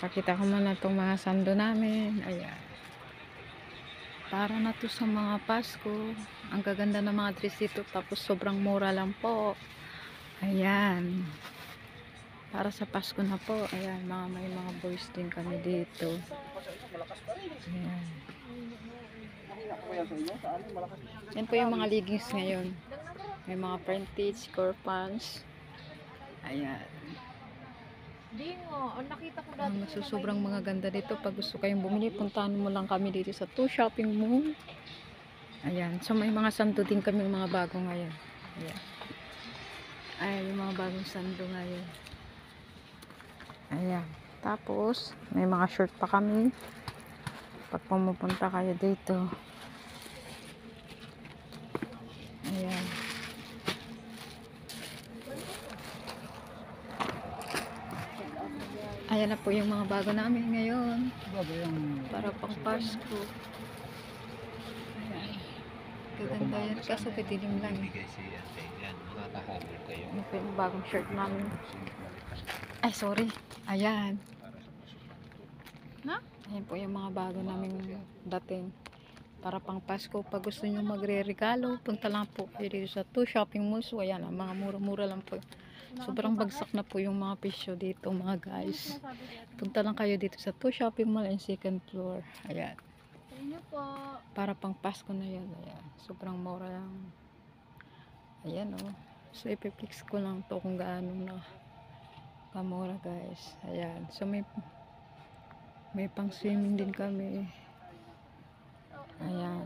Pakita ko muna itong mga sando namin. Ayan. Para na to sa mga Pasko. Ang gaganda ng mga dress dito. Tapos sobrang mura lang po. Ayan. Para sa Pasko na po. Ayan. May mga boys din kami dito. Ayan. Yan po yung mga leggings ngayon. May mga printage, core pants. Ayan. Nakita ko dati. Sobrang mga ganda dito. Pag gusto kayong bumili, puntahan mo lang kami dito sa 2 Shopping Mall. Ayan. So may mga sando din kami mga bago ngayon. Ayan. Ay, yung mga bagong sando ngayon. Ayan. Tapos, may mga short pa kami. Pag pumupunta kayo dito. Ayan. Ayan na po yung mga bago namin ngayon. Para pang Pasko. Ayan. Gaganda yan. Kaso katilim lang. Ano po yung bagong shirt namin. Ay, sorry. Ayan. Ayan po yung mga bago namin dating. Para pang Pasko. Pag gusto nyo magre-regalo, punta lang po kayo dito sa 2 Shopping Malls. So, ayan, mga mura-mura lang po. Sobrang bagsak na po yung mga pisyo dito mga guys. Punta lang kayo dito sa 2 Shopping Mall and 2nd floor. Ayan. Para pang Pasko na yan. Ayan. Sobrang mura lang. Ayan o. So ipipix ko lang to kung gaano na kamura guys. Ayan. So may pang swimming din kami. Ayan.